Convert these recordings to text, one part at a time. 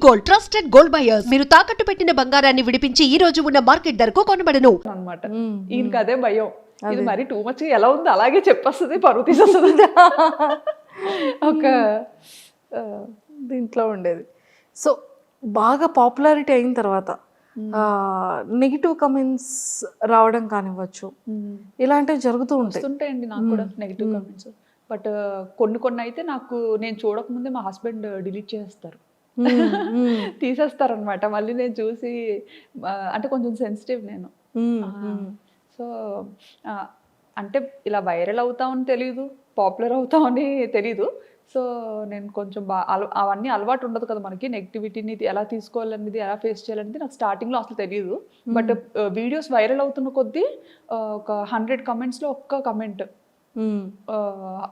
Gold, trusted gold buyers. మీరు తాకట్టు పెట్టిన బంగారాన్ని విడిపించి ఈ రోజు ఉన్న మార్కెట్ ధరకు కొనబడను అనమాట. ఈయనకి అదే భయం, ఇది మరి టూ మచ్ ఎలా ఉంది అలాగే చెప్పేస్తుంది, పరువు తీసేస్తుంది ఒక దీంట్లో ఉండేది. సో బాగా పాపులారిటీ అయిన తర్వాత నెగిటివ్ కమెంట్స్ రావడం కానివ్వచ్చు, ఇలాంటివి జరుగుతూ వస్తుంటాయండి నాకు కూడా నెగిటివ్ కమెంట్స్. బట్ కొన్ని అయితే నాకు నేను చూడకముందే మా హస్బెండ్ డిలీట్ చేస్తారు, తీసేస్తారు అనమాట. మళ్ళీ నేను చూసి అంటే కొంచెం సెన్సిటివ్ నేను. సో అంటే ఇలా వైరల్ అవుతామని తెలీదు, పాపులర్ అవుతామని తెలీదు. సో నేను కొంచెం అవన్నీ అలవాటు ఉండదు కదా మనకి, నెగిటివిటీని ఎలా తీసుకోవాలనేది, ఎలా ఫేస్ చేయాలనేది నాకు స్టార్టింగ్లో అసలు తెలియదు. బట్ వీడియోస్ వైరల్ అవుతున్న కొద్దీ ఒక 100 కమెంట్స్లో ఒక్క కమెంట్,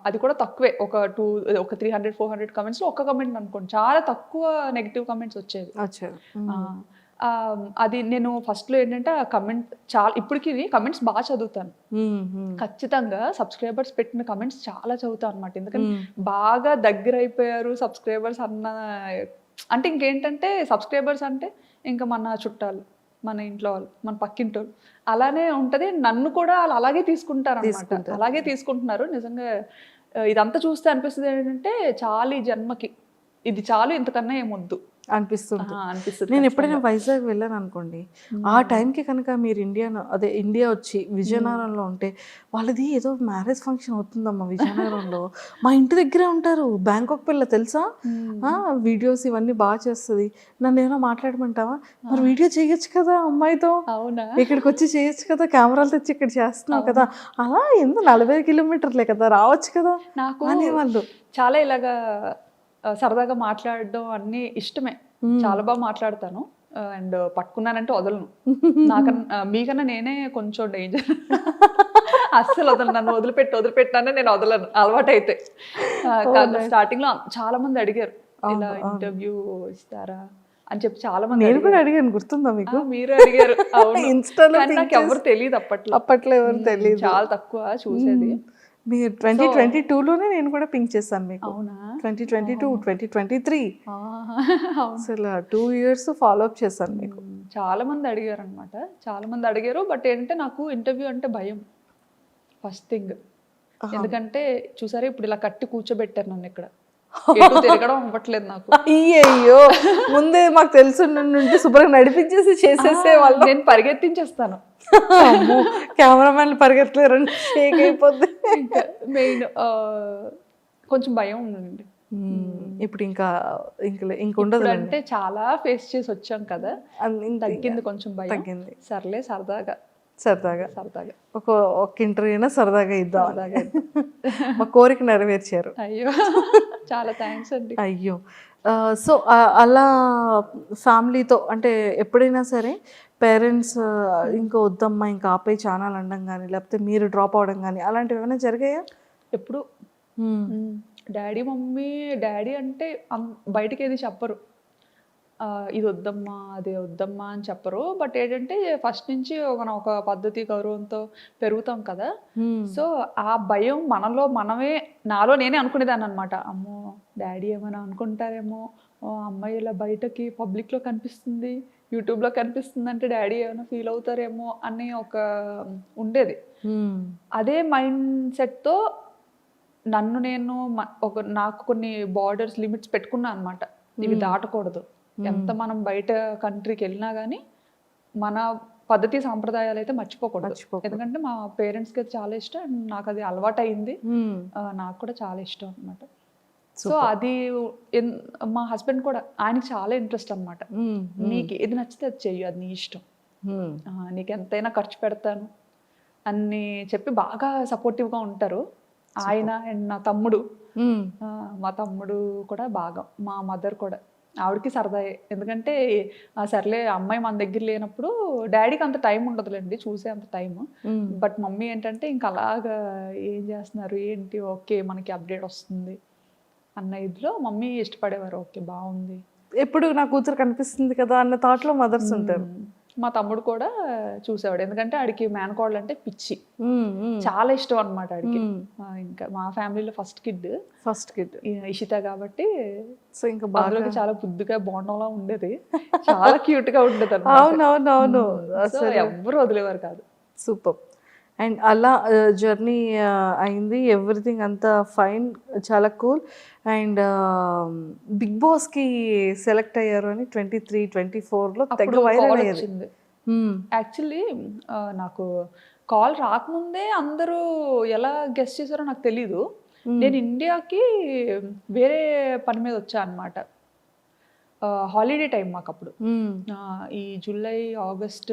అది కూడా తక్కువే, ఒక 300-400 కమెంట్స్లో ఒక్క కమెంట్ అనుకోండి, చాలా తక్కువ నెగిటివ్ కమెంట్స్ వచ్చేవి. అది నేను ఫస్ట్లో ఏంటంటే ఆ కమెంట్ చాలా, ఇప్పటికి కమెంట్స్ బాగా చదువుతాను ఖచ్చితంగా. సబ్స్క్రైబర్స్ పెట్టిన కమెంట్స్ చాలా చదువుతాను అనమాట. ఎందుకంటే బాగా దగ్గర అయిపోయారు సబ్స్క్రైబర్స్ అన్న, అంటే ఇంకేంటంటే సబ్స్క్రైబర్స్ అంటే ఇంకా మన చుట్టాలు, మన ఇంట్లో వాళ్ళు, మన పక్కింటి వాళ్ళు, అలానే ఉంటుంది. నన్ను కూడా వాళ్ళు అలాగే తీసుకుంటారు అనమాట, అలాగే తీసుకుంటున్నారు. నిజంగా ఇదంతా చూస్తే అనిపిస్తుంది ఏంటంటే చాలు ఈ జన్మకి, ఇది చాలు, ఇంతకన్నా ఏమొద్దు అనిపిస్తుంది. అనిపిస్తుంది. నేను ఎప్పుడైనా వైజాగ్ వెళ్ళాను అనుకోండి, ఆ టైంకి కనుక మీరు ఇండియా వచ్చి విజయనగరంలో ఉంటే, వాళ్ళది ఏదో మ్యారేజ్ ఫంక్షన్ అవుతుందమ్మా విజయనగరంలో, మా ఇంటి దగ్గరే ఉంటారు, బ్యాంకాక్ పిల్ల తెలుసా, వీడియోస్ ఇవన్నీ బాగా చేస్తుంది, నన్ను ఏమైనా మాట్లాడమంటావా, మరి వీడియో చేయొచ్చు కదా అమ్మాయితో, అవునా ఇక్కడికి వచ్చి చేయొచ్చు కదా, కెమెరాలు తెచ్చి ఇక్కడ చేస్తున్నావు కదా, అలా ఎందుకు 40 కిలోమీటర్లే కదా, రావచ్చు కదా నాకు అనేవాళ్ళు. చాలా ఇలాగా సరదాగా మాట్లాడడం అన్నీ ఇష్టమే, చాలా బాగా మాట్లాడతాను. అండ్ పట్టుకున్నానంటే వదలను, నాకన్నా మీకన్నా నేనే కొంచెం డేంజర్, అస్సలు వదలను, నన్ను వదిలిపెట్టానే నేను వదలను అలవాటైతే. స్టార్టింగ్ లో చాలా మంది అడిగారు ఇలా ఇంటర్వ్యూ ఇస్తారా అని చెప్పి, చాలా మంది. నేను కూడా అడిగాను, గుర్తుందా మీకు? మీరు అడిగారు, ఇన్స్టాలో నాకు ఎవరు తెలియదు అప్పట్లో ఎవరు తెలియదు, చాలా తక్కువ చూసేది. మీరు 2022లోనే నేను కూడా పింక్ చేశాను మీకు. అవునా? 2022, 2023 అసలు 2 years ఫాలో అప్ చేశాను మీకు. చాలా మంది అడిగారు అనమాట, చాలా మంది అడిగారు. బట్ ఏంటంటే నాకు ఇంటర్వ్యూ అంటే భయం ఫస్ట్ థింగ్. ఎందుకంటే చూసారా ఇప్పుడు ఇలా కట్టి కూర్చోబెట్టారు నన్ను ఇక్కడ, తిరగడం అవ్వట్లేదు నాకు. అయ్యో ముందే మాకు తెలుసు నుండి శుభ్రంగా నడిపించేసి చేసేసే వాళ్ళు, నేను పరిగెత్తించేస్తాను. కెమెరామెన్లు పరిగెత్తలేరు, షేక్ అయిపోద్ది. మెయిన్ కొంచెం భయం ఉందండి. ఇప్పుడు ఇంకా ఉండదు అంటే చాలా ఫేస్ చేసి వచ్చాం కదా, తగ్గింది కొంచెం భయం, తగ్గింది. సర్లే సరదాగా ఒక ఇంటర్వ్యూ అయినా సరదాగా ఇద్దాం, మా కోరిక నెరవేర్చారు. అయ్యో చాలా థ్యాంక్స్ అండి. అయ్యో సో అలా ఫ్యామిలీతో అంటే ఎప్పుడైనా సరే పేరెంట్స్ ఇంకా వద్దమ్మా ఇంకా ఆపే ఛానల్ అనడం కానీ, లేకపోతే మీరు డ్రాప్ అవడం కానీ, అలాంటివి ఏమైనా జరిగాయా? ఎప్పుడు డాడీ మమ్మీ, డాడీ అంటే బయటకి ఏది చెప్పరు, ఇది వద్దమ్మా అది వద్దమ్మా అని చెప్పరు. బట్ ఏంటంటే ఫస్ట్ నుంచి మనం ఒక పద్ధతి గౌరవంతో పెరుగుతాం కదా, సో ఆ భయం నాలో నేనే అనుకునేదాన్ని అనమాట. అమ్మో డాడీ ఏమైనా అనుకుంటారేమో, అమ్మాయి ఇలా బయటకి పబ్లిక్లో కనిపిస్తుంది, యూట్యూబ్లో కనిపిస్తుంది అంటే డాడీ ఏమైనా ఫీల్ అవుతారేమో అని ఒక ఉండేది. అదే మైండ్ సెట్తో నేను నాకు కొన్ని బార్డర్స్, లిమిట్స్ పెట్టుకున్నా అనమాట. ఇవి దాటకూడదు, ఎంత మనం బయట కంట్రీకి వెళ్ళినా కానీ మన పద్ధతి సాంప్రదాయాలు అయితే మర్చిపోకూడదు. ఎందుకంటే మా పేరెంట్స్కి అది చాలా ఇష్టం, అండ్ నాకు అది అలవాటు అయింది, నాకు కూడా చాలా ఇష్టం అనమాట. సో అది మా హస్బెండ్ కూడా, ఆయనకి చాలా ఇంట్రెస్ట్ అనమాట. నీకు ఏది నచ్చితే అది చెయ్యి, అది నీ ఇష్టం, నీకు ఎంతైనా ఖర్చు పెడతాను అని చెప్పి బాగా సపోర్టివ్గా ఉంటారు ఆయన. అండ్ నా తమ్ముడు, మా తమ్ముడు కూడా బాగా, మా మదర్ కూడా, ఆవిడకి సరదాయే. ఎందుకంటే సర్లే అమ్మాయి మన దగ్గర లేనప్పుడు డాడీకి అంత టైం ఉండదులేండి చూసే అంత టైం. బట్ మమ్మీ ఏంటంటే ఇంకా అలాగా ఏం చేస్తున్నారు ఏంటి, ఓకే మనకి అప్డేట్ వస్తుంది అన్న ఇదిలో మమ్మీ ఇష్టపడేవారు. ఓకే బాగుంది, ఎప్పుడు నా కూతురు కనిపిస్తుంది కదా అన్న థాట్లో మదర్స్ ఉంటారు. మా తమ్ముడు కూడా చూసేవాడు, ఎందుకంటే ఆడికి మేనకోడలు అంటే పిచ్చి, మ్మ్, మ్మ్. చాలా ఇష్టం అనమాట ఆడికి. మ్మ్. ఇంకా మా ఫ్యామిలీలో first kid first kid. Ishita కాబట్టి సో ఇంకా బాగా అందులోకి చాలా బుద్ధిగా బోండంలా ఉండేది, చాలా క్యూట్ గా ఉండేది అవునవునవును సో ఎవ్వరు వదిలేవారు కాదు. సూపర్. అండ్ అలా జర్నీ అయింది, ఎవ్రీథింగ్ అంతా ఫైన్, చాలా కూల్. అండ్ బిగ్ బాస్కి సెలెక్ట్ అయ్యారు అని 23-24లో తెగ అప్పుడు వైరల్ call అయ్యేది. వచ్చింది. యాక్చువల్లీ నాకు కాల్ రాకముందే అందరూ ఎలా గెస్ట్ చేశారో నాకు తెలీదు. నేను ఇండియాకి వేరే పని మీద వచ్చా అనమాట. హాలిడే టైం మాకు అప్పుడు, ఈ జూలై ఆగస్ట్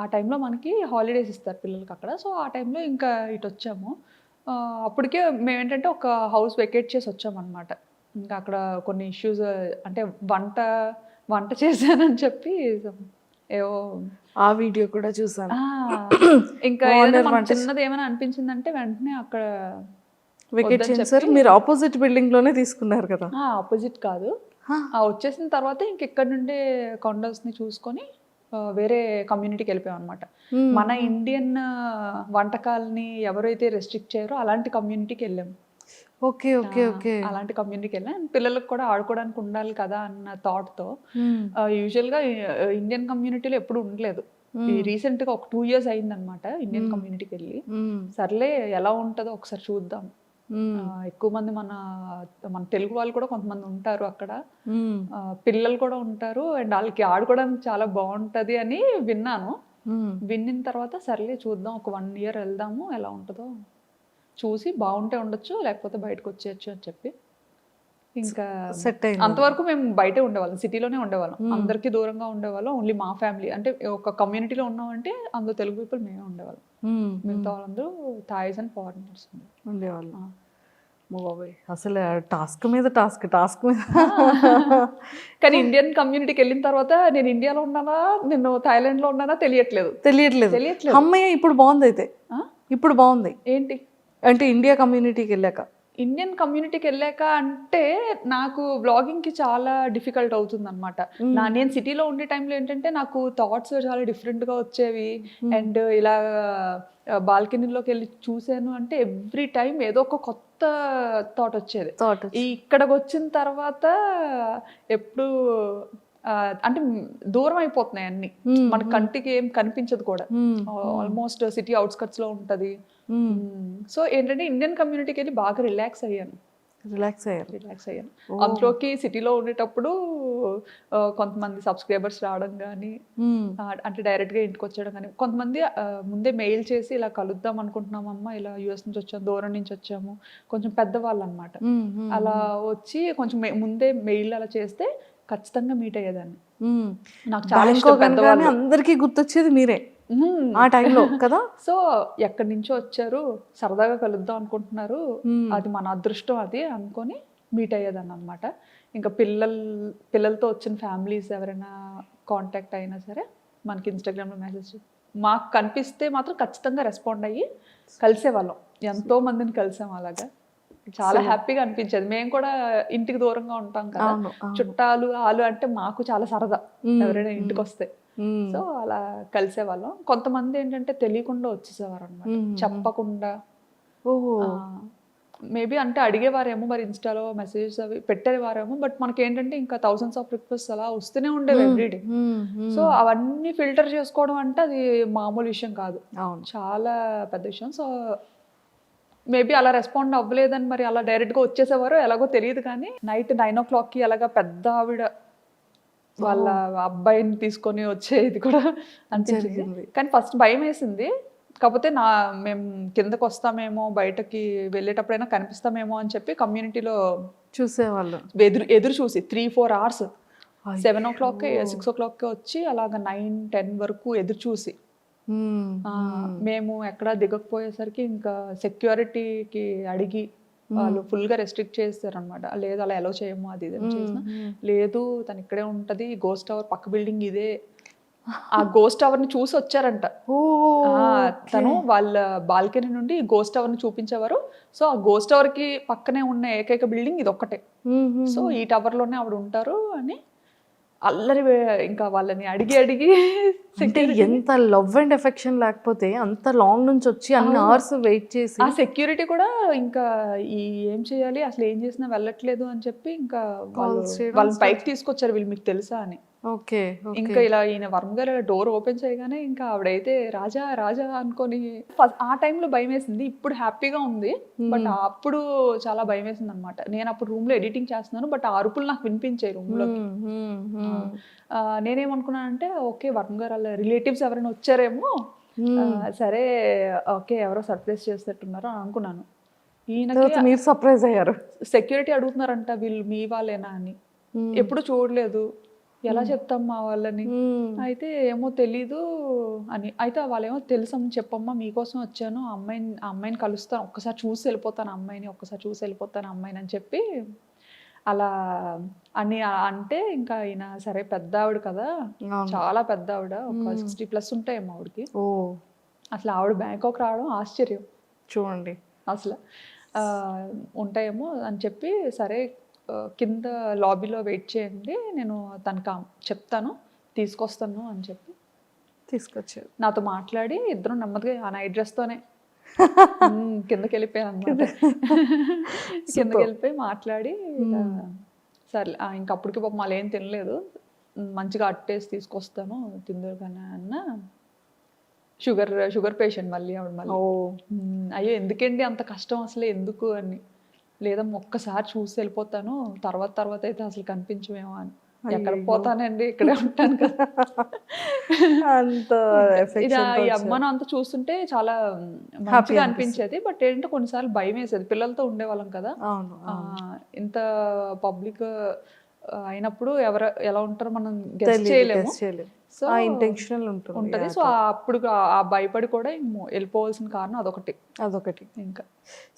ఆ టైంలో మనకి హాలిడేస్ ఇస్తారు పిల్లలకి అక్కడ. సో ఆ టైంలో ఇంకా ఇటు వచ్చాము. అప్పటికే మేము ఏంటంటే ఒక హౌస్ వెకేట్ చేసి వచ్చామన్నమాట. ఇంకా అక్కడ కొన్ని ఇష్యూస్, అంటే వంట చేశానని చెప్పి ఏవో ఆ వీడియో కూడా చూసాను. ఇంకా ఏదైనా మనకు చిన్నది ఏమైనా అనిపించిందంటే వెంటనే అక్కడ వెకేట్ చేశారు. మీరు ఆపోజిట్ బిల్డింగ్ లోనే తీసుకున్నారు కదా? ఆపోజిట్ కాదు, వచ్చేసిన తర్వాత ఇంక ఇక్కడ నుండే కాండోస్ని చూసుకొని వేరే కమ్యూనిటీకి వెళ్ళిపోయాం అనమాట. మన ఇండియన్ వంటకాలని ఎవరైతే రెస్ట్రిక్ట్ చేయరో అలాంటి కమ్యూనిటీకి వెళ్ళాము. Okay okay okay. అలాంటి కమ్యూనిటీకి వెళ్ళాం. పిల్లలకు కూడా ఆడుకోవడానికి ఉండాలి కదా అన్న థాట్తో. యూజువల్గా ఇండియన్ కమ్యూనిటీలో ఎప్పుడు ఉండలేదు. రీసెంట్గా ఒక 2 years అయిందనమాట ఇండియన్ కమ్యూనిటీకి వెళ్ళి. సర్లే ఎలా ఉంటుందో ఒకసారి చూద్దాం. ఎక్కువ మంది మన తెలుగు వాళ్ళు కూడా కొంతమంది ఉంటారు అక్కడ, పిల్లలు కూడా ఉంటారు, అండ్ వాళ్ళకి ఆడుకోవడానికి చాలా బాగుంటది అని విన్నాను. విన్న తర్వాత సర్లే చూద్దాం, ఒక 1 year వెళ్దాము, ఎలా ఉంటుందో చూసి బాగుంటే ఉండొచ్చు, లేకపోతే బయటకు వచ్చేయచ్చు అని చెప్పి ఇంకా సెట్ అయింది. అంతవరకు మేము బయటే ఉండేవాళ్ళం, సిటీలోనే ఉండేవాళ్ళం, అందరికీ దూరంగా ఉండేవాళ్ళం. ఓన్లీ మా ఫ్యామిలీ, అంటే ఒక కమ్యూనిటీలో ఉన్నామంటే అందులో తెలుగు పీపుల్ మేమే ఉండేవాళ్ళం. మిగతా వాళ్ళందరూ థాయిస్ అండ్ ఫారినర్స్ ఉండేవాళ్ళు. బాబాయ్ అసలు టాస్క్ మీద టాస్క్ మీద. కానీ ఇండియన్ కమ్యూనిటీకి వెళ్ళిన తర్వాత నేను ఇండియాలో ఉన్నానా, నేను థాయిలాండ్లో ఉన్నానా తెలియట్లేదు. అమ్మయ్య ఇప్పుడు బాగుంది. అయితే ఇప్పుడు బాగుంది ఏంటి అంటే ఇండియా కమ్యూనిటీకి వెళ్ళాక, ఇండియన్ కమ్యూనిటీకి వెళ్ళాక అంటే నాకు వ్లాగింగ్కి చాలా డిఫికల్ట్ అవుతుంది అనమాట. నేను సిటీలో ఉండే టైంలో ఏంటంటే నాకు థాట్స్ చాలా డిఫరెంట్గా వచ్చేవి. అండ్ ఇలా బాల్కనీలోకి వెళ్ళి చూసాను అంటే ఎవ్రీ టైం ఏదో ఒక కొత్త థాట్ వచ్చేది. ఇక్కడికి వచ్చిన తర్వాత ఎప్పుడు అంటే దూరం అయిపోతున్నాయి అన్ని, మన కంటికి ఏం కనిపించదు కూడా. ఆల్మోస్ట్ సిటీ అవుట్స్కట్స్ లో ఉంటది. సో ఏంటంటే ఇండియన్ కమ్యూనిటీకి వెళ్ళి బాగా రిలాక్స్ అయ్యాను. అందులోకి సిటీలో ఉండేటప్పుడు కొంతమంది సబ్స్క్రైబర్స్ రావడం కానీ, అంటే డైరెక్ట్గా ఇంటికి వచ్చేయడం కానీ, కొంతమంది ముందే మెయిల్ చేసి ఇలా కలుద్దాం అనుకుంటున్నామమ్మా, ఇలా యూఎస్ నుంచి వచ్చాము, దూరం నుంచి వచ్చాము, కొంచెం పెద్దవాళ్ళు అనమాట. అలా వచ్చి కొంచెం ముందే మెయిల్ అలా చేస్తే ఖచ్చితంగా మీట్ అయ్యేదాన్ని. నాకు చాలా ఇష్టం పెద్దవాళ్ళు. అందరికీ గుర్తొచ్చేది మీరే ఆ టైంలో కదా. సో ఎక్కడి నుంచో వచ్చారు, సరదాగా కలుద్దాం అనుకుంటున్నారు, అది మన అదృష్టం అది అనుకొని మీట్ అయ్యేదాన్ని అనమాట. ఇంకా పిల్లలతో వచ్చిన ఫ్యామిలీస్ ఎవరైనా కాంటాక్ట్ అయినా సరే మనకి ఇన్స్టాగ్రామ్లో మెసేజ్ మాకు కనిపిస్తే మాత్రం ఖచ్చితంగా రెస్పాండ్ అయ్యి కలిసేవాళ్ళం. ఎంతో మందిని కలిసాం అలాగా, చాలా హ్యాపీగా అనిపించేది. మేము కూడా ఇంటికి దూరంగా ఉంటాం కదా, చుట్టాలు ఆలు అంటే మాకు చాలా సరదా ఎవరైనా ఇంటికి వస్తే. సో అలా కలిసేవాళ్ళం. కొంతమంది ఏంటంటే తెలియకుండా వచ్చేసేవారు అనమాట, చెప్పకుండా. మేబీ అంటే అడిగేవారేమో, మరి ఇన్స్టాలో మెసేజెస్ అవి పెట్టేవారేమో, బట్ మనకి ఏంటంటే ఇంకా థౌసండ్స్ ఆఫ్ రిక్వెస్ట్ అలా వస్తూనే ఉండేవి ఎవ్రీడే. సో అవన్నీ ఫిల్టర్ చేసుకోవడం అంటే అది మామూలు విషయం కాదు, చాలా పెద్ద విషయం. సో మేబీ అలా రెస్పాండ్ అవ్వలేదని మరి అలా డైరెక్ట్గా వచ్చేసేవారో ఎలాగో తెలియదు. కానీ నైట్ 9 o'clockకి అలాగా పెద్ద ఆవిడ వాళ్ళ అబ్బాయిని తీసుకొని వచ్చేది కూడా అనిపించింది. కానీ ఫస్ట్ భయం వేసింది. కాకపోతే మేము కిందకు వస్తామేమో, బయటకి వెళ్ళేటప్పుడైనా కనిపిస్తామేమో అని చెప్పి కమ్యూనిటీలో చూసేవాళ్ళు. ఎదురు చూసి 3-4 hours, 7 o'clock 6 o'clock వచ్చి అలాగ 9-10 వరకు ఎదురు చూసి, మేము ఎక్కడా దిగకపోయేసరికి ఇంకా సెక్యూరిటీకి అడిగి వాళ్ళు ఫుల్గా రెస్ట్రిక్ట్ చేస్తారనమాట. లేదు అలా ఎలా చేయము, అది ఇది చేసిన లేదు, తను ఇక్కడే ఉంటుంది, గోస్ట్ టవర్ పక్క బిల్డింగ్ ఇదే. ఆ గోస్ట్ టవర్ ని చూసి వచ్చారంట తను, వాళ్ళ బాల్కనీ నుండి గోస్ట్ టవర్ ని చూపించేవారు. సో ఆ గోస్ట్ టవర్ కి పక్కనే ఉన్న ఏకైక బిల్డింగ్ ఇది ఒక్కటే. సో ఈ టవర్ లోనే ఆవిడ ఉంటారు అని అల్లరి ఇంకా వాళ్ళని అడిగి అడిగి అంటే ఎంత లవ్ అండ్ ఎఫెక్షన్ లేకపోతే అంత లాంగ్ నుంచి వచ్చి అన్ని అవర్స్ వెయిట్ చేసి ఆ సెక్యూరిటీ కూడా ఇంకా ఈ ఏం చేయాలి అసలు ఏం చేసినా వెళ్ళట్లేదు అని చెప్పి ఇంకా వాళ్ళని పైకి తీసుకొచ్చారు వీళ్ళు మీకు తెలుసా అని. ఓకే ఇంకా ఇలా ఈయన వర్మ గారు డోర్ ఓపెన్ చేయగానే ఇంకా ఆవిడైతే రాజా రాజా అనుకొని ఆ టైంలో భయం వేసింది. ఇప్పుడు హ్యాపీగా ఉంది, బట్ అప్పుడు చాలా భయం వేసింది అనమాట. నేను అప్పుడు రూమ్ లో ఎడిటింగ్ చేస్తున్నాను, బట్ ఆ అరుపులు నాకు వినిపించాయి రూమ్ లో. నేనేమనుకున్నానంటే ఓకే వర్మ గారు వాళ్ళ రిలేటివ్స్ ఎవరైనా వచ్చారేమో, సరే ఓకే ఎవరో సర్ప్రైజ్ చేసేటట్టున్నారో అని అనుకున్నాను. ఈయనకి మీరు సర్ప్రైజ్ అయ్యారు. సెక్యూరిటీ అడుగుతున్నారంట వీళ్ళు మీ వాళ్ళేనా అని. ఎప్పుడు చూడలేదు, ఎలా చెప్తాం మా వాళ్ళని. అయితే ఏమో తెలీదు అని. అయితే వాళ్ళేమో తెలుసమ్మా చెప్పమ్మా మీకోసం వచ్చాను, ఆ అమ్మాయిని కలుస్తాను, ఒక్కసారి చూసి వెళ్ళిపోతాను ఒక్కసారి చూసి వెళ్ళిపోతాను అమ్మాయిని అని చెప్పి అలా అని అంటే ఇంకా ఈయన సరే పెద్ద ఆవిడ కదా, చాలా పెద్ద ఆవిడ, ఒక 60+ ఉంటాయేమో ఆవిడకి. అసలు ఆవిడ బ్యాంకాక్ రావడం ఆశ్చర్యం చూడండి అసలు. ఉంటాయేమో అని చెప్పి సరే కింద లాబీలో వెయిట్ చేయండి, నేను తనకు చెప్తాను తీసుకొస్తాను అని చెప్పి తీసుకొచ్చారు. నాతో మాట్లాడి ఇద్దరం నెమ్మదిగా ఆ నైట్ డ్రెస్తోనే కిందకి వెళ్ళిపోయాను అనమాట. కిందకి వెళ్ళిపోయి మాట్లాడి సరే ఇంక అప్పటికి పాపం మళ్ళీ ఏం తినలేదు, మంచిగా అట్టేసి తీసుకొస్తాను తిందురు కానీ అన్న. షుగర్ పేషెంట్ మళ్ళీ ఆవిడ మళ్ళీ. అయ్యో ఎందుకండి అంత కష్టం అసలు ఎందుకు అని. లేదమ్మా ఒక్కసారి చూసి వెళ్ళిపోతాను, తర్వాత అయితే అసలు కనిపించమేమో అని. ఎక్కడికి పోతానండి ఇక్కడే ఉంటాను కదా. అంత ఈ అమ్మను అంత చూస్తుంటే చాలా మంచిగా అనిపించేది, బట్ ఏంటంటే కొన్నిసార్లు భయం వేసేది. పిల్లలతో ఉండేవాళ్ళం కదా, ఇంత పబ్లిక్ అయినప్పుడు ఎవరు ఎలా ఉంటారో మనం గెస్ చేయలేము. సో ఇంటెన్షనల్ ఉంటుంది. సో అప్పుడు ఆ భయపడి కూడా వెళ్ళిపోవాల్సిన కారణం అదొకటి ఇంకా.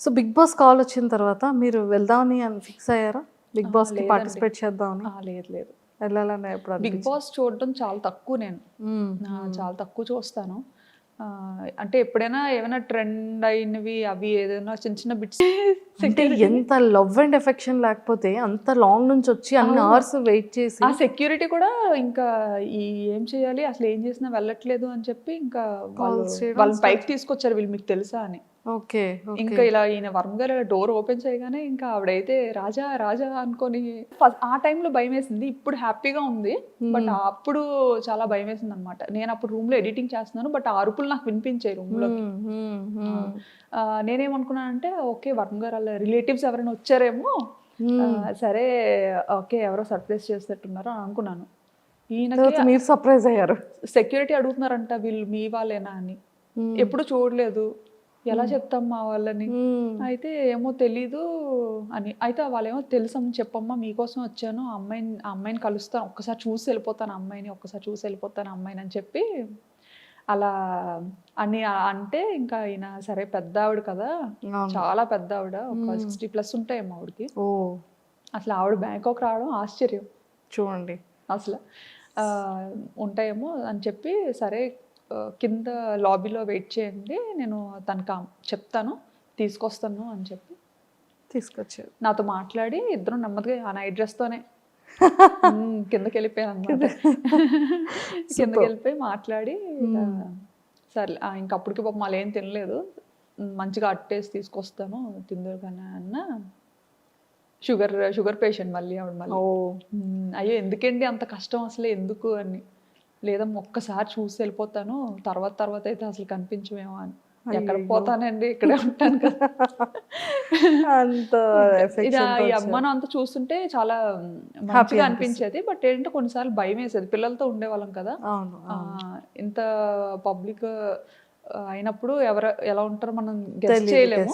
సో బిగ్ బాస్ కాల్ వచ్చిన తర్వాత మీరు వెళ్దామని ఫిక్స్ అయ్యారా? బిగ్ బాస్ కి పార్టిసిపేట్ చేద్దామని? లేదు వెళ్ళాలని ఎప్పుడు? బిగ్ బాస్ చూడడం చాలా తక్కువ, నేను చాలా తక్కువ చూస్తాను. అంటే ఎప్పుడైనా ఏమైనా ట్రెండ్ అయినవి అవి ఏదైనా చిన్న బిట్స్. అంటే ఎంత లవ్ అండ్ ఎఫెక్షన్ లేకపోతే అంత లాంగ్ నుంచి వచ్చి అన్ని అవర్స్ వెయిట్ చేసి ఆ సెక్యూరిటీ కూడా ఇంకా ఈ ఏం చేయాలి అసలు ఏం చేసినా వెళ్ళట్లేదు అని చెప్పి ఇంకా వాళ్ళని పైకి తీసుకొచ్చారు వీళ్ళు మీకు తెలుసా అని. ఓకే ఇంకా ఇలా ఈయన వర్మ గారు డోర్ ఓపెన్ చేయగానే ఇంకా ఆవిడైతే రాజా రాజా అనుకొని ఆ టైంలో భయం వేసింది. ఇప్పుడు హ్యాపీగా ఉంది, బట్ అప్పుడు చాలా భయం వేసింది అనమాట. నేను అప్పుడు రూమ్ లో ఎడిటింగ్ చేస్తున్నాను, బట్ ఆ అరుపులు నాకు వినిపించాయి రూమ్ లో. నేనేమనుకున్నానంటే ఓకే వర్మ గారు వాళ్ళ రిలేటివ్స్ ఎవరైనా వచ్చారేమో, సరే ఓకే ఎవరో సర్ప్రైజ్ చేసేటట్టున్నారో అని అనుకున్నాను. ఈయనకి మీరు సర్ప్రైజ్ అయ్యారు. సెక్యూరిటీ అడుగుతున్నారంట వీళ్ళు మీ వాళ్ళేనా అని. ఎప్పుడు చూడలేదు, ఎలా చెప్తాం మా వాళ్ళని. అయితే ఏమో తెలీదు అని. అయితే వాళ్ళేమో తెలుసమ్మా చెప్పమ్మా మీకోసం వచ్చాను, ఆ అమ్మాయిని కలుస్తాను, ఒక్కసారి చూసి వెళ్ళిపోతాను ఒక్కసారి చూసి వెళ్ళిపోతాను అమ్మాయిని అని చెప్పి అలా అని అంటే ఇంకా ఈయన సరే పెద్ద ఆవిడ కదా, చాలా పెద్ద ఆవిడ, ఒక 60+ ఉంటాయేమో ఆవిడకి. అసలు ఆవిడ బ్యాంకాక్ రావడం ఆశ్చర్యం చూడండి అసలు. ఉంటాయేమో అని చెప్పి సరే కింద లాబీలో వెయిట్ చేయండి, నేను తనకు చెప్తాను తీసుకొస్తాను అని చెప్పి తీసుకొచ్చారు. నాతో మాట్లాడి ఇద్దరం నెమ్మదిగా ఆ నైట్ డ్రెస్తోనే కిందకి వెళ్ళిపోయాను అనమాట. కిందకి వెళ్ళిపోయి మాట్లాడి సరే ఇంక అప్పటికి పాపం మళ్ళీ ఏం తినలేదు, మంచిగా అట్టేసి తీసుకొస్తాను తిందురు కానీ అన్న. షుగర్ పేషెంట్ మళ్ళీ ఆవిడ మళ్ళీ. అయ్యో ఎందుకండి అంత కష్టం అసలు ఎందుకు అని. లేదమ్మా ఒక్కసారి చూసి వెళ్ళిపోతాను, తర్వాత అయితే అసలు కనిపించమేమో అని. ఎక్కడికి పోతానండి ఇక్కడే ఉంటాను కదా. అంత ఈ అమ్మను అంత చూస్తుంటే చాలా మంచిగా అనిపించేది, బట్ ఏంటంటే కొన్నిసార్లు భయం వేసేది. పిల్లలతో ఉండేవాళ్ళం కదా, ఇంత పబ్లిక్ అయినప్పుడు ఎవరు ఎలా ఉంటారో మనం గెస్ చేయలేము.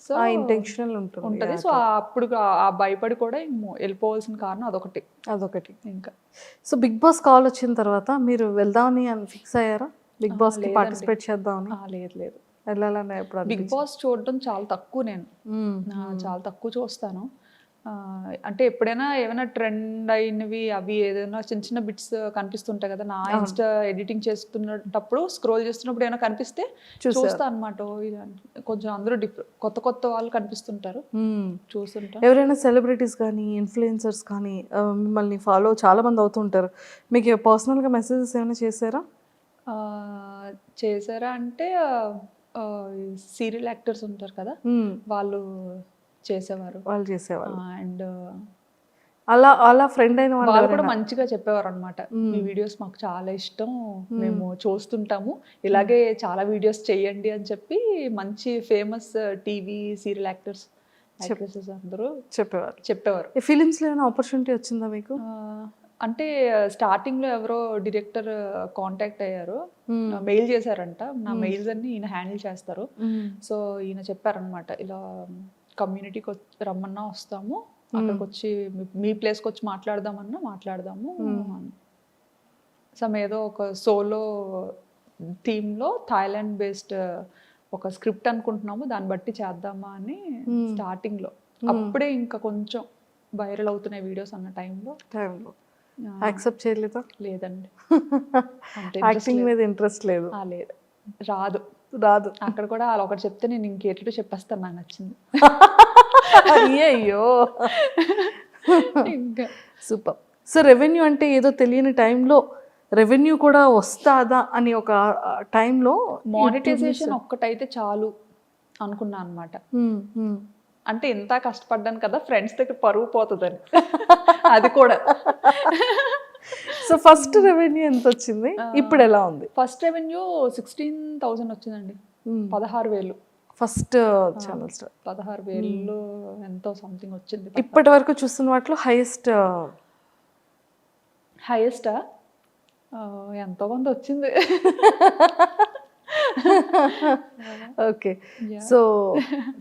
సో ఇంటెన్షనల్ ఉంటుంది. సో అప్పుడు ఆ భయపడి కూడా వెళ్ళిపోవాల్సిన కారణం అదొకటి ఇంకా. సో బిగ్ బాస్ కాల్ వచ్చిన తర్వాత మీరు వెళ్దామని ఫిక్స్ అయ్యారా? బిగ్ బాస్ కి పార్టిసిపేట్ చేద్దామని? లేదు వెళ్ళాలని ఎప్పుడు? బిగ్ బాస్ చూడడం చాలా తక్కువ, నేను చాలా తక్కువ చూస్తాను. అంటే ఎప్పుడైనా ఏమైనా ట్రెండ్ అయినవి అవి ఏదైనా చిన్న చిన్న బిట్స్ కనిపిస్తుంటాయి కదా, నా ఇన్స్టా ఎడిటింగ్ చేస్తున్నప్పుడు స్క్రోల్ చేస్తున్నప్పుడు ఏమైనా కనిపిస్తే చూస్తా అనమాట. కొంచెం అందరూ కొత్త కొత్త వాళ్ళు కనిపిస్తుంటారు, చూస్తుంటా. ఎవరైనా సెలబ్రిటీస్ కానీ ఇన్ఫ్లుయెన్సర్స్ కానీ మిమ్మల్ని ఫాలో చాలా మంది అవుతుంటారు, మీకు పర్సనల్గా మెసేజెస్ ఏమైనా చేశారా? చేశారా అంటే సీరియల్ యాక్టర్స్ ఉంటారు కదా, వాళ్ళు చేసేవారు. అండ్ అలా అలా ఫ్రెండ్ అయిన వాళ్ళు కూడా మంచిగా చెప్పేవారు అనమాట, మీ వీడియోస్ మాకు చాలా ఇష్టం, మేము చూస్తుంటాము, ఇలాగే చాలా వీడియోస్ చేయండి అని చెప్పి మంచి famous TV serial actors actresses అందరూ చెప్పేవారు. ఫిలిమ్స్ లో ఏమైనా ఆపర్చునిటీ వచ్చిందా మీకు? అంటే స్టార్టింగ్ లో ఎవరో డైరెక్టర్ కాంటాక్ట్ అయ్యారు, మెయిల్ చేశారంట, నా మెయిల్స్ అన్ని ఈయన హ్యాండిల్ చేస్తారు. సో ఈయన చెప్పారనమాట, ఇలా కమ్యూనిటీకి రమ్మన్నా వస్తాము, అక్కడికి వచ్చి మీ ప్లేస్కి వచ్చి మాట్లాడదాము. సమ్ ఏదో ఒక సోలో థీమ్లో థాయిలాండ్ బేస్డ్ ఒక స్క్రిప్ట్ అనుకుంటున్నాము, దాన్ని బట్టి చేద్దామా అని స్టార్టింగ్లో. అప్పుడే ఇంకా కొంచెం వైరల్ అవుతున్నాయి వీడియోస్ అన్న టైంలో యాక్సెప్ట్ చేయలేదా? లేదండి, యాక్టింగ్ మీద ఇంట్రెస్ట్ లేదు. లేదు, రాదు. అక్కడ కూడా వాళ్ళు ఒకటి చెప్తే నేను ఇంకేటో చెప్పేస్తాను, నాకు నచ్చింది. అయ్యో ఇంకా సూపర్. సో రెవెన్యూ అంటే ఏదో తెలియని టైంలో రెవెన్యూ కూడా వస్తాదా అని ఒక టైంలో మానిటైజేషన్ ఒక్కటైతే చాలు అనుకున్నా అనమాట. అంటే ఎంత కష్టపడ్డాను కదా, ఫ్రెండ్స్ దగ్గర పరువు పోతుందని. అది కూడా. సో ఫస్ట్ రెవెన్యూ ఎంత వచ్చింది, ఇప్పుడు ఎలా ఉంది? ఫస్ట్ రెవెన్యూ 16,000 వచ్చిందండి, 16,000 ఫస్ట్ ఛానల్ స్టార్. 16,000 ఎంతో సంథింగ్ వచ్చింది. ఇప్పటి వరకు చూస్తున్న వాటిలో హైయెస్టా ఎంతో కొంత వచ్చింది. ఓకే. సో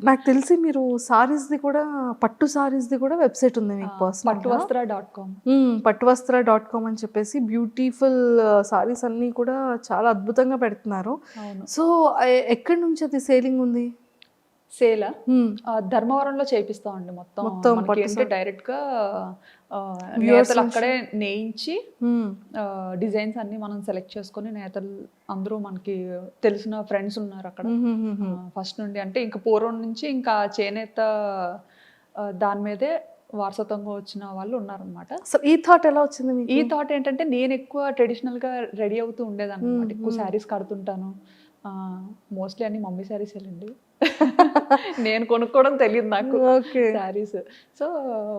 నాకు తెలిసి మీరు సారీస్ది కూడా, పట్టు సారీస్ది కూడా వెబ్సైట్ ఉంది మీకు పర్సనల్, పట్టువస్త్ర.com. పట్టువస్త్ర.com అని చెప్పేసి బ్యూటిఫుల్ సారీస్ అన్నీ కూడా చాలా అద్భుతంగా పెడుతున్నారు. సో ఎక్కడి నుంచి అది సేలింగ్ ఉంది? సేలా ధర్మవరంలో చేపిస్తామండి మొత్తం. అంటే డైరెక్ట్ గా నేతలు అక్కడే నేయించి డిజైన్స్ అన్ని మనం సెలెక్ట్ చేసుకొని, నేతలు అందరూ మనకి తెలిసిన ఫ్రెండ్స్ ఉన్నారు అక్కడ ఫస్ట్ నుండి. అంటే ఇంకా పూర్వం నుంచి ఇంకా చేనేత దాని మీదే వారసత్వంగా వచ్చిన వాళ్ళు ఉన్నారనమాట. సో ఈ థాట్ ఎలా వచ్చింది? ఈ థాట్ ఏంటంటే, నేను ఎక్కువ ట్రెడిషనల్ గా రెడీ అవుతూ ఉండేదాన్ని అనమాట. ఎక్కువ శారీస్ కడుతుంటాను, మోస్ట్లీ అన్ని మమ్మీ శారీస్ వెళ్ళండి. నేను కొనుక్కోవడం తెలియదు నాకు శారీస్. సో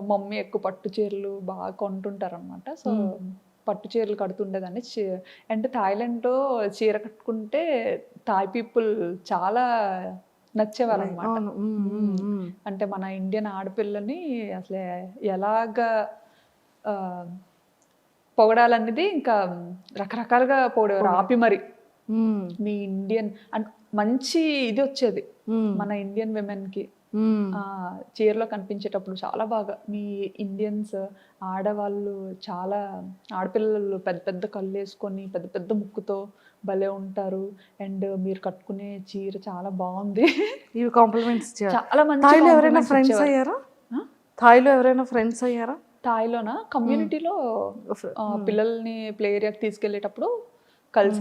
మమ్మీ ఎక్కువ పట్టు చీరలు బాగా కొంటుంటారు అనమాట. సో పట్టు చీరలు కడుతుండేదాన్ని. అంటే థాయిలాండ్లో చీర కట్టుకుంటే థాయ్ పీపుల్ చాలా నచ్చేవారు అనమాట. అంటే మన ఇండియన్ ఆడపిల్లని అసలు ఎలాగా పొగడాలనేది ఇంకా రకరకాలుగా పొగడేవారు, ఆపి మరి. మీ ఇండియన్ అంటే మంచి ఇది వచ్చేది మన ఇండియన్ విమెన్ కి, చీరలో కనిపించేటప్పుడు చాలా బాగా. మీ ఇండియన్స్ ఆడవాళ్ళు చాలా, ఆడపిల్లలు పెద్ద పెద్ద కళ్ళు వేసుకొని పెద్ద పెద్ద ముక్కుతో భలే ఉంటారు, అండ్ మీరు కట్టుకునే చీర చాలా బాగుంది. ఇవి కాంప్లిమెంట్స్ చాలా మంచి. థాయిలో ఎవరైనా ఫ్రెండ్స్ అయ్యారా? థాయిలోనా, కమ్యూనిటీలో పిల్లల్ని ప్లే ఏరియాకి తీసుకెళ్లేటప్పుడు కలిసి